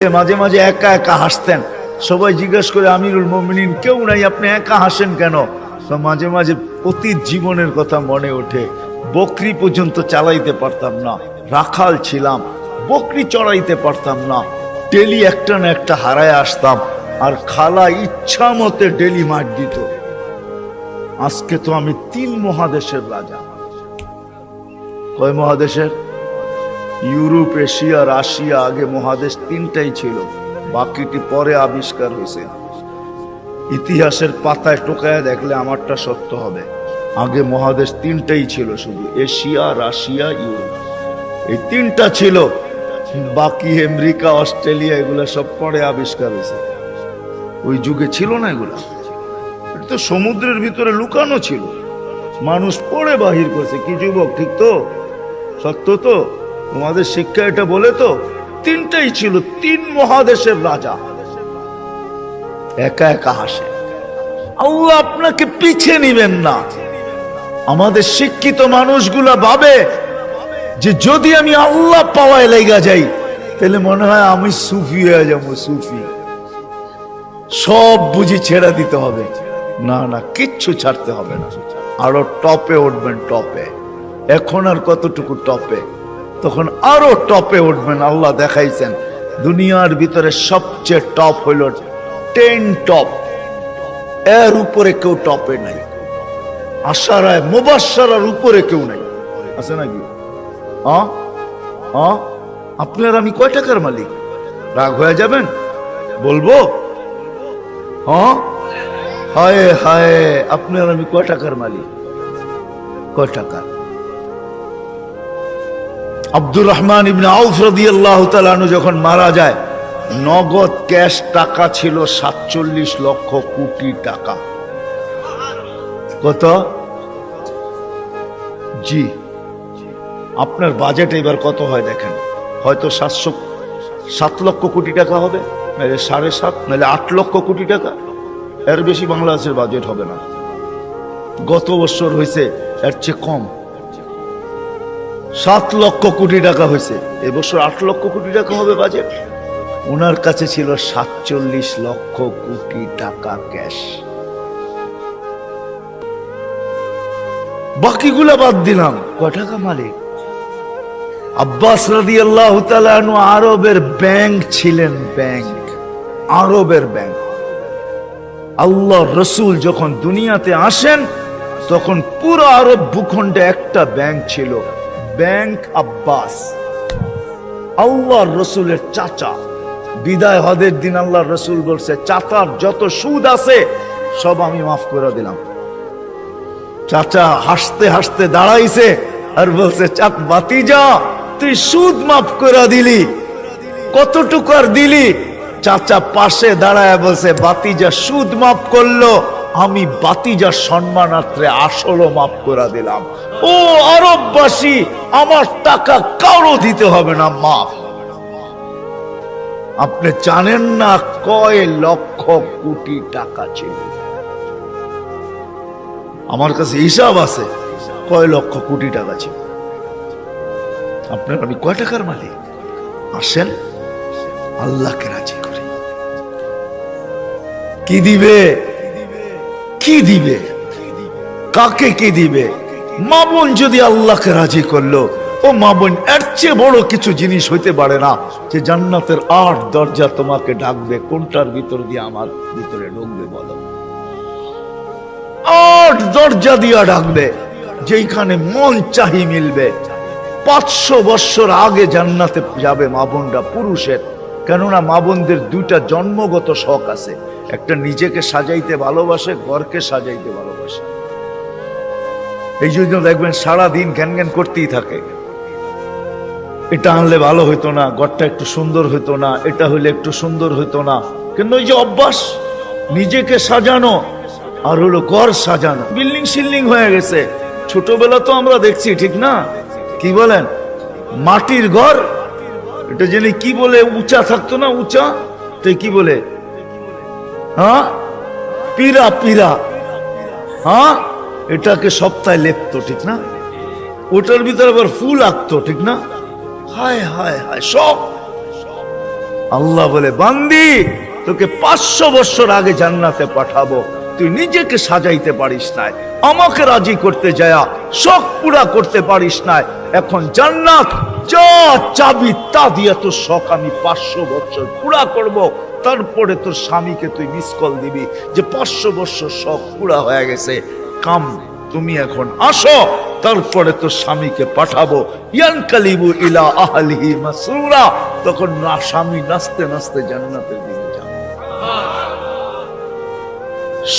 মাঝে মাঝে একা একা হাসতেন। সবাই জিজ্ঞেস করে আমিরুল মুমিনিন কেউ নাই, আপনি একা হাসেন কেন? তো মাঝে মাঝে অতীত জীবনের কথা মনে ওঠে। বকরি পর্যন্ত চালাইতে পারতাম না, রাখাল ছিলাম, বকরি চড়াইতে পারতাম না, ডেলি একটা না একটা হারায় আসতাম, আর খালা ইচ্ছা মতে ডেলি মার দিত। আজকে তো আমি 3 মহাদেশের রাজা। কয় মহাদেশের? Europe, Asia, Russia. আগে মহাদেশ 3টাই ছিল, বাকিটি পরে আবিষ্কার হয়েছে। ইতিহাসের পাতায় টোকায় দেখলে আমারটা সত্য হবে। আগে মহাদেশ 3টাই ছিল, শুধু এশিয়া, রাশিয়া, ইউরোপ, এই 3টা ছিল। বাকি আমেরিকা, অস্ট্রেলিয়া এগুলা সব পরে আবিষ্কার হয়েছে। ওই যুগে ছিল না এগুলা। এটা তো সমুদ্রের ভিতরে লুকানো ছিল, মানুষ পড়ে বাহির করছে। কি যুবক, ঠিক তো? সত্য তো? তোমাদের শিক্ষা এটা বলে তো 3টাই ছিল, 3 মহাদেশের রাজা। একা একা হাসে। আল্লাহ আপনাকে পিছিয়ে নিবেন না। আমাদের শিক্ষিত মানুষগুলা ভাবে যে যদি আমি আল্লাহ পাওয়ায় লেগা যাই তাহলে মনে হয় আমি সুফি হয়ে যাবো। সুফি সব বুঝি ছেড়ে দিতে হবে। না না, কিচ্ছু ছাড়তে হবে না, আরো টপে উঠবেন। টপে এখন আর কতটুকু টপে, তখন আরো টপে উঠবেন। আল্লাহ দেখাইছেন দুনিয়ার ভিতরে সবচেয়ে টপ হইল 10 টপ, এর উপরে কেউ টপে নাই। আশারায় মুবাশশারার উপরে কেউ নাই, আছে নাকি? আপনার আমি কয় টাকার মালিক? রাগ হয়ে যাবেন? বলবো? হায় হায়, আপনার আমি কয় টাকার মালিক? কয় টাকা? আব্দুর রহমান ইবনে আউফ রাদিয়াল্লাহু তাআলা আনহু যখন মারা যায়, নগদ ক্যাশ টাকা ছিল 47 লক্ষ কোটি টাকা। কত? জি, আপনার বাজেট এবার কত হয় দেখেন। হয়তো 7 লক্ষ কোটি টাকা হবে, নাহলে 7.5, নাহলে 8 লক্ষ কোটি টাকা। এর বেশি বাংলাদেশের বাজেট হবে না। গত বছর হয়েছে এর চেয়ে কম, 7 লক্ষ কোটি টাকা হয়েছে। এবছর 8 লক্ষ কোটি টাকা হবে বাজেট। ওনার কাছে ছিল 47 লক্ষ কোটি টাকা ক্যাশ। বাকিগুলা বাদ দিলাম, কয় টাকা মালিক? আব্বাস রাদিয়াল্লাহু তাআলা আনহু আরবের ব্যাংক ছিলেন, ব্যাংক, আরবের ব্যাংক। আল্লাহ রসুল যখন দুনিয়াতে আসেন তখন পুরো আরব ভূখণ্ডে একটা ব্যাংক ছিল, ব্যাংক আব্বাস। আল্লাহ রসুলের চাচা। বিদায় হজের দিন আল্লাহ রসুল বলছে, চাচার যত সুদ আছে সব আমি মাফ করে দিলাম। চাচা হাসতে হাসতে দাঁড়াইছে আর বলছে, বাতিজা তুই সুদ মাফ করে দিলি, কতটুকু আর দিলি? চাচা পাশে দাঁড়ায় বলছে, বাতিজা সুদ মাফ করলো, আমি বাতিজার সম্মানার্থে আসলও মাফ করে দিলাম। ও আরববাসী, আমার টাকা কারো দিতে হবে না, মাফ। আপনি জানেন না কয় লক্ষ কোটি টাকা ছিল? আমার কাছে হিসাব আছে কয় লক্ষ কোটি টাকা ছিল। আপনার আমি কয় টাকার মালিক? আসেন আল্লাহকে রাজি করি। কি দিবে? কি দিবে? কাকে কি দিবে? মা বোন যদি আল্লাহকে রাজি করলো, ও মা বোন, এর চেয়ে বড় কিছু জিনিস হইতে পারে না যে জান্নাতের 8 দরজা তোমাকে ডাকবে। কোনটার ভিতর দিয়ে আমার ভিতরে ঢুকবে বলো? 8 দরজা দিয়া ডাকবে, যেখানে মন চাহি মিলবে। 500 বছর আগে জান্নাতে যাবে মা বোনরা, পুরুষের। কেননা মা বোনদের 2টা জন্মগত শখ আছে, একটা নিজেকে সাজাইতে ভালোবাসে, ঘরকে সাজাইতে ভালোবাসে। এই জন্য দেখবেন সারাদিন জ্ঞান জ্ঞান করতেই থাকে, এটা আনলে ভালো হইতো না, ঘরটা একটু সুন্দর হইতো না, এটা হইলে একটু সুন্দর হইতো না। কিন্তু ওই যে অভ্যাস নিজেকে সাজানো আর হলো ঘর সাজানো, বিল্ডিং শিল্ডিং হয়ে গেছে। ছোটবেলা তো আমরা দেখছি, ঠিক না? কি বলেন? মাটির ঘর, এটা জেনে কি বলে, উঁচা থাকতো না, উঁচা, তাই কি বলে? পিরা, পিরা। এটাকে সপ্তাহে লেপতো, ঠিক না? ওটার ভিতরে আবার ফুল আঁকতো, ঠিক না? হায় হায় হায়, সব আল্লাহ বলে, বান্দি তোকে 500 বছর আগে জান্নাতে পাঠাবো, তুই নিজেকে সাজাইতে পারিস নাই, আমাকে রাজি করতে যায়া শখ পুরা করতে পারিস নাই। এখন জান্নাত যা চাবি তা দিয়ে তোর শখ আমি 500 বছর পুরা করব। তারপরে তোর স্বামীকে তুই মিস কল দিবি যে 500 বছর শখ পুরা হয়ে গেছে, কাম তুমি এখন আসো, তারপরে তোর স্বামীকে পাঠাবো। ইয়ানকালিবু ইলা আহলিহি মাসরুরা, তখন না স্বামী নাচতে নাচতে জান্নাতের দিকে যাবে,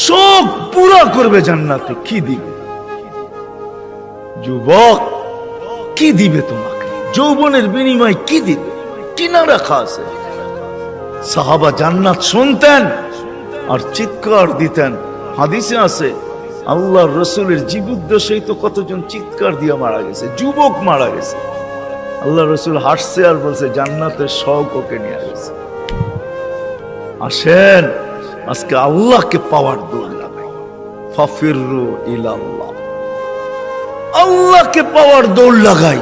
শখ পুরা করবে জান্নাতে। কি দিবে যুবক, কি দিবে তোমাকে? যৌবনের বিনিময় কি দিবে? কিনা রাখা আছে। সাহাবা জান্নাত শুনতেন আর চিৎকার দিতেন। হাদিসে আছে আল্লাহর রসুলের জীবদ্দশায় তো কতজন চিৎকার দিয়ে মারা গেছে, যুবক মারা গেছে। আল্লাহ রসুল হাসছে আর বলছে, জান্নাতের শখ ওকে নিয়ে গেছে। আসেন আজকে আল্লাহকে পাওয়ার দৌড় লাগাই, ফাফিরু ইলাল্লাহ, আল্লাহকে পাওয়ার দৌড় লাগাই।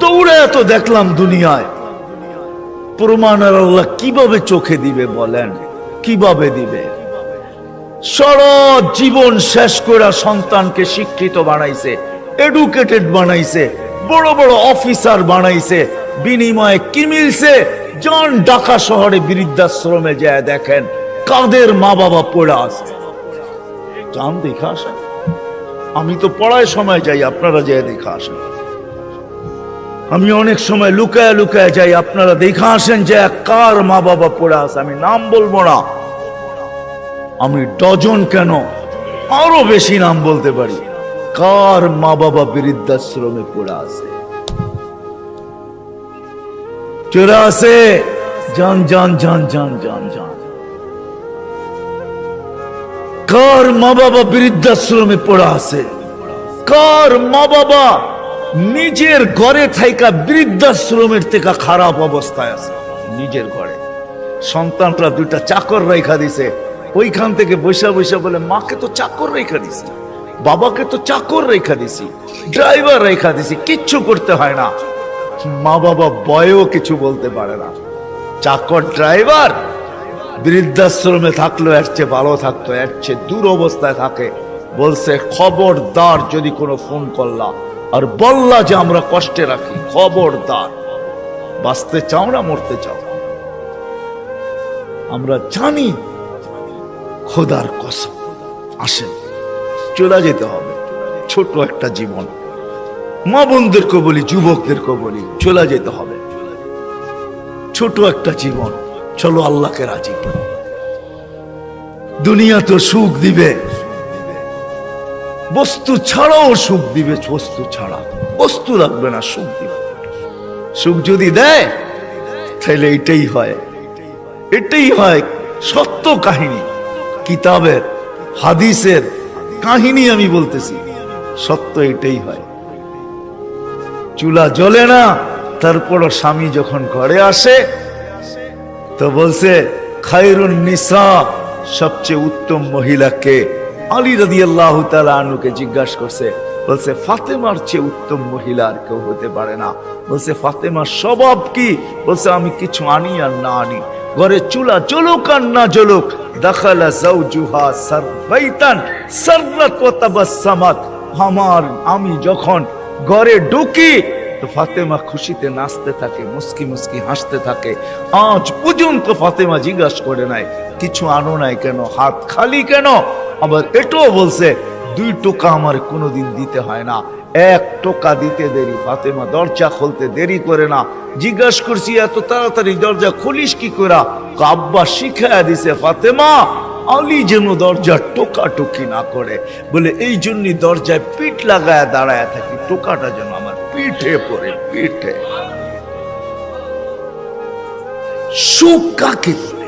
দৌড়ে এত দেখলাম দুনিয়ায়, প্রমাণ আর আল্লাহ কিভাবে চোখে দিবে বলেন? কিভাবে দিবে? সারা জীবন শেষ করে সন্তানকে শিক্ষিত বানাইছে, এডুকেটেড বানাইছে, বড় বড় অফিসার বানাইছে, বিনিময়ে কি মিলছে? জন ঢাকা শহরে বৃদ্ধাশ্রমে যায় দেখেন কাদের মা বাবা পড়ে আছে, যান দেখে আসেন। আমি তো পড়ায় সময় যাই, আপনারা যায় দেখে আসেন। আমি অনেক সময় লুকায় লুকায় যাই, আপনারা দেখে আসেন যে কার মা বাবা পড়ে আছে। আমি নাম বলবো না, আমি ডজন কেন আরো বেশি নাম বলতে পারি, কার মা বাবা বৃদ্ধাশ্রমে পড়ে আছে, চলে আছে। জান জান জান জান জান জান, কার মা বাবা বৃদ্ধাশ্রমে পড়ে আছে, কার মা বাবা নিজের ঘরে থাইকা বৃদ্ধাশ্রমের থেকে খারাপ অবস্থায় আছে। নিজের ঘরে সন্তানরা দুইটা চাকর রেখা দিছে, ওইখান থেকে বৈশা বৈশা বলে, মাকে তো চাকর রেখা দিছি, বাবাকে তো চাকর রেখা দিছি, ড্রাইভার রেখা দিছি, কিচ্ছু করতে হয় না। মা বাবা বয়েও কিছু বলতে পারে না। চাকর ড্রাইভার বৃদ্ধাশ্রমে থাকলো এর চেয়ে ভালো থাকতো, এর চেয়ে দূর অবস্থায় থাকে। বলছে, খবরদার যদি কোনো ফোন করলা আর বললা যে আমরা কষ্টে রাখি, খবরদার। বাঁচতে চাও না মরতে চাও? আমরা জানি খোদার কসম। আসেন, চলে যেতে হবে। ছোট একটা জীবন, মা বোনদেরকে বলি, যুবকদেরকে বলি, চলে যেতে হবে। ছোট একটা জীবন, চলো আল্লাহকে রাজি করি। দুনিয়া তো সুখ দিবে, বস্তু ছাড়াও সুখ দিবে। বস্তু ছাড়া, বস্তু লাগবে না, সুখ দিবে। সুখ যদি দেয় তাহলে এটাই হয়, এটাই হয় সত্য কাহিনী। কিতাবের হাদিসের কাহিনী আমি বলতেছি, সত্য এটাই হয়। চুলা জ্বলে না, তারপরও স্বামী যখন ঘরে আসে তো বলছে, খায়রুন নিসা, সবচেয়ে উত্তম মহিলাকে? আলী রাদিয়াল্লাহু তাআলা আনহুকে জিজ্ঞাসা করছে, বলছে ফাতেমার চেয়ে উত্তম মহিলা আর কেউ হতে পারে না। বলছে ফাতেমার স্বভাব কি? বলছে আমি কিছু আনি আর না আনি, ঘরে চুলা জ্বলুক আর না জ্বলুক, দাখালা যাওজুহা সারবাইতান সাররাত ওয়া তাবাসসামাত, আমি যখন ঘরে ঢুকি তো ফাতেমা খুশিতে নাচতে থাকে, মুস্কি মুস্কি হাসতে থাকে। আজ পর্যন্ত ফাতেমা জিজ্ঞাসা করে নাই কিছু আনো নাই কেন, হাত খালি কেন। আবার এটাও বলছে 2 টোকা আমার কোনোদিন দিতে হয় না, 1 টোকা দিতে দেরি। ফাতেমা দরজা খুলতে দেরি করে না। জিজ্ঞাসা করছি এত তাড়াতাড়ি দরজা খুলিস কি করে? আব্বা শিখায়া দিছে ফাতেমা আলী যেন দরজা টোকাটুকি না করে, বলে এই জন্যই দরজায় পিঠ লাগায় দাঁড়ায় থাকি, টোকাটা যেন আমার পিঠে পড়ে, পিঠে। সুখ কাকে বলে?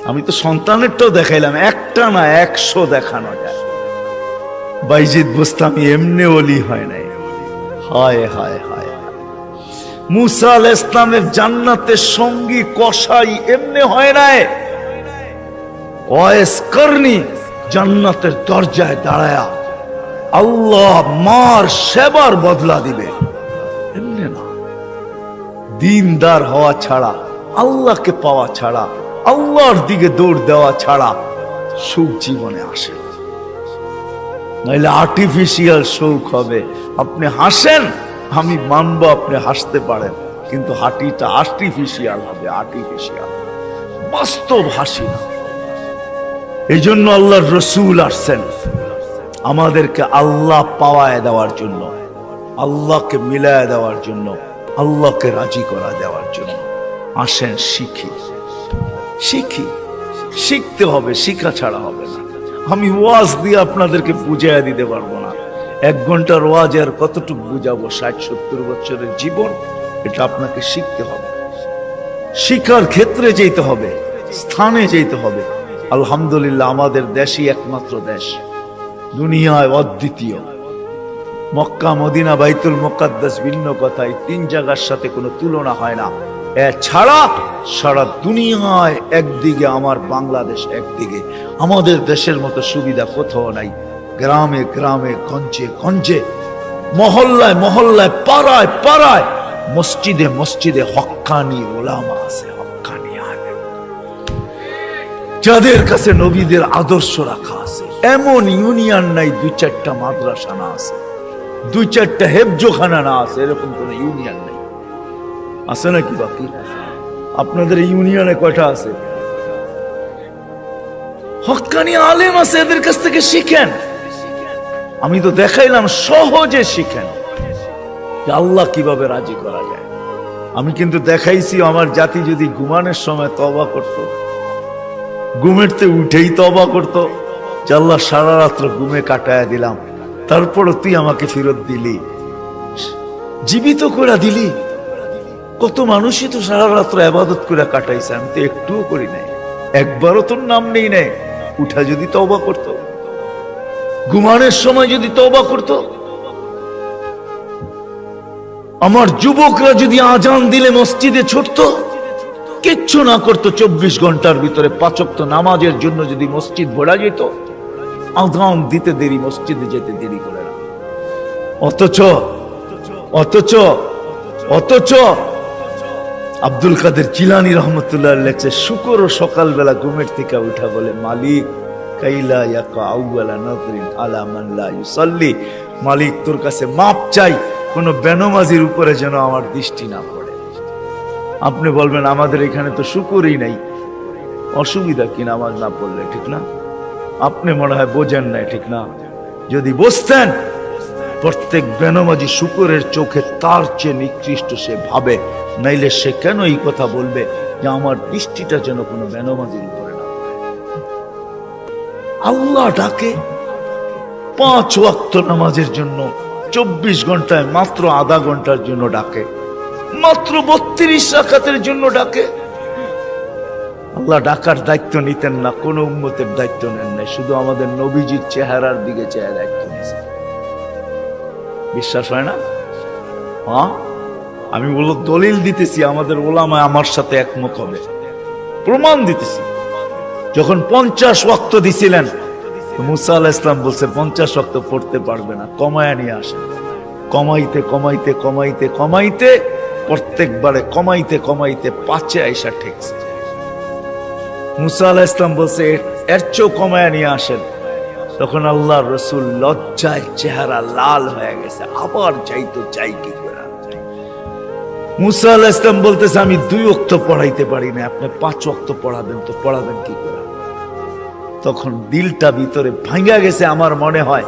আমি তো সন্তানেরটাও দেখাইলাম, একটা না 100 দেখানো যায়। বাইজিদ বোস্তামি এমনি ওলি হয় নাই। হায় হায় হায়, মুসা আলাইহিস সালামের জান্নাতের সঙ্গী কসাই এমনি হয় নাই। ওয়াইস করনি জান্নাতের দরজায় দাঁড়ায়া আল্লাহ মার সেবার বদলা দিবে, এমনি না। দিনদার হওয়া ছাড়া, আল্লাহকে পাওয়া ছাড়া, আল্লাহর দিকে দৌড় দেওয়া ছাড়া সুখ জীবনে আসে না। নাহলে আর্টিফিশিয়াল সুখ হবে। আপনি হাসেন, আমি মানবো আপনি হাসতে পারেন, কিন্তু হাঁটিটা আর্টিফিশিয়াল হবে, আর্টিফিশিয়াল, বাস্তব হাসি না। এই জন্য আল্লাহর রসুল আসছেন আমাদেরকে আল্লাহ পাওয়ায় দেওয়ার জন্য, আল্লাহকে মিলায় দেওয়ার জন্য, আল্লাহকে রাজি করা দেওয়ার জন্য। আসেন শিখি, শিখি, শিখতে হবে, শিখা ছাড়া হবে না। আমি ওয়াজ দিয়ে আপনাদেরকে বুঝাইয়া দিতে পারবো না। 1 ঘন্টার ওয়াজ আর কতটুকু বুঝাবো? 60-70 বছরের জীবন, এটা আপনাকে শিখতে হবে, শিখার ক্ষেত্রে যেতে হবে, স্থানে যেতে হবে। আলহামদুলিল্লাহ, আমাদের দেশই একমাত্র দেশ, দুনিয়ায় অদ্বিতীয়। মক্কা, মদিনা, বাইতুল মুকাদ্দাস ভিন্ন কথা, এই 3 জায়গার সাথে কোনো তুলনা হয় না। এছাড়া সারা দুনিয়ায় একদিকে আমার বাংলাদেশ, একদিকে আমাদের দেশের মতো সুবিধা কোথাও নাই। গ্রামে গ্রামে, গঞ্জে গঞ্জে, মহল্লায় মহল্লায়, পাড়ায় পাড়ায়, মসজিদে মসজিদে হক্কানি ওলামা আছে, হক্কানি আলেম, যাদের কাছে নবীদের আদর্শ রাখা আছে। এমন ইউনিয়ন নাই 2-4টা মাদ্রাসা না আছে, 2-4টা হেফজোখানা না আছে, এরকম কোন ইউনিয়ন নেই। আছে নাকি? বাকি আপনাদের ইউনিয়নে কয়টা আছে? হক্কানি আলেম আছে, এদের কাছ থেকে শিখেন। আমি তো দেখাইলাম, সহজে শিখেন যে আল্লাহ কিভাবে রাজি করা যায়। আমি কিন্তু দেখাইছি আমার জাতি যদি ঘুমানোর সময় তওবা করত, ঘুমেরতে উঠেই তওবা করত, যে আল্লাহ সারা রাত্র ঘুমে কাটায় দিলাম, তারপরও তুই আমাকে ফেরত দিলি, জীবিত করে দিলি। কত মানুষই তো সারা রাত্র ইবাদত করে কাটাইছে, আমি তো একটুও করি নাই, একবারও তোর নাম নেই নাই। উঠা যদি তওবা করত, ঘুমানোর সময় যদি তওবা করত, আমার যুবকরা যদি আজান দিলে মসজিদে ছুটতো, কিচ্ছু না করতো, 24 ঘন্টার ভিতরে 5 ওয়াক্ত নামাজের জন্য যদি মসজিদ ভরা যেত, আজান দিতে দেরি, মসজিদে যেতে দেরি করে না। অথচ অথচ অথচ আব্দুল কাদের জিলানী রহমতুল্লাহ লেখছে, শুকর সকালবেলা ঘুমের থেকে উঠা বলে, মালিক কাইলা ইয়াকা আউয়ালা নাযরিন আলা মান লা ইউসাল্লি, মালিক তোর কাছে মাপ চাই, কোন বেনমাজির উপরে যেন আমার দৃষ্টি না পড়ে। আপনি বলবেন আমাদের এখানে তো শুকরই নাই, অসুবিধা কি নামাজ না পড়লে? ঠিক না? আপনি মনে হয় বোঝেন নাই, ঠিক না? যদি বুঝতেন, প্রত্যেক বেনমাজি শুকরের চোখে তার চেয়ে নিকৃষ্ট সে ভাবে, নাইলে সে কেন এই কথা বলবে যে আমার দৃষ্টিটা যেন কোনো বেনমাজির উপরে না পড়ে। আল্লাহ ডাকে 5 ওয়াক্ত নামাজের জন্য, 24 ঘন্টায় মাত্র আধা ঘন্টার জন্য ডাকে, মাত্র 32 রাকাতের জন্য ডাকে। আল্লাহ ডাকার দায়িত্ব নিতেন না, কোন উম্মতের দায়িত্ব নেন নাই, শুধু আমাদের নবীজির চেহারার দিকে চেয়ে দায়িত্ব নিয়েছেন। বিশ্বাস হয় না? হ্যাঁ, আমি বললো দলিল দিতেছি, আমাদের ওলামা আমার সাথে একমত হবে, প্রমাণ দিতেছি। যখন 50 ওয়াক্ত দিছিলেন, মুসা আলাইহিস সালাম বলছে 50 ওয়াক্ত পড়তে পারবে না, কমায়া নিয়ে আসে। কমাইতে কমাইতে কমাইতে কমাইতে প্রত্যেকবারে কমাইতে কমাইতে 5-এ আইসা ঠেকছে। মুসা আলাইহিস সালাম বলছে এর চেয়েও কমায়া নিয়ে আসেন। তখন আল্লাহর রাসূল লজ্জায় চেহারা লাল হয়ে গেছে, আবার যাইতো, চাই কি করে। মুসা আলাইহিস সালাম বলতেছে আমি 2 ওয়াক্ত পড়াইতে পারি না, আপনি 5 ওয়াক্ত পড়াবেন, তো পড়াবেন কি করে? তখন দিলটা ভিতরে ভাঙা গেছে, আমার মনে হয়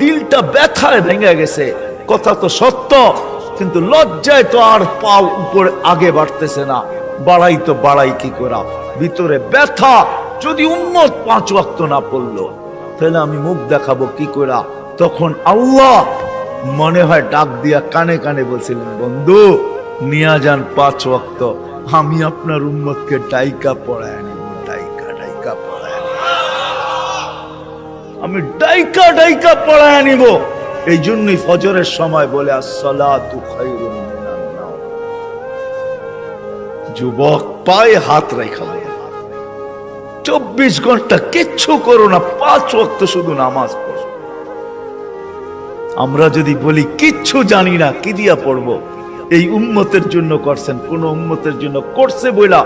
দিলটা ব্যথায় ভেঙে গেছে। কথা তো সত্য, কিন্তু লজ্জায় তো আর পাও উপরে আগে বাড়তেছে না, বাড়াই তো বাড়াই কি করা, ভিতরে ব্যথা। যদি উম্মত 5 ওয়াক্ত না পড়লো, তাহলে আমি মুখ দেখাবো কি করা? তখন আল্লাহ মনে হয় ডাক দিয়া কানে কানে বলছিলেন, বন্ধু নিয়া যান 5 ওয়াক্ত, আমি আপনার উম্মতকে ডাইকা পড়ায় নিব, ডাইকা ডাইকা পড়ায়, আমি ডাইকা ডাইকা পড়ায় নিব। এই জন্যই ফজরের সময় বলে আসসালাতু খায়রুম মিনান নাওম। যুবক পায়ে হাত রাখা বলে 24 ঘন্টা কিচ্ছু করো না, 5 ওয়াক্ত শুধু নামাজ পড়ো। আমরা যদি বলি কিচ্ছু জানি না, কি দিয়া পড়বো? এই উম্মতের জন্য করছেন, কোন উম্মতের জন্য করছে বইলা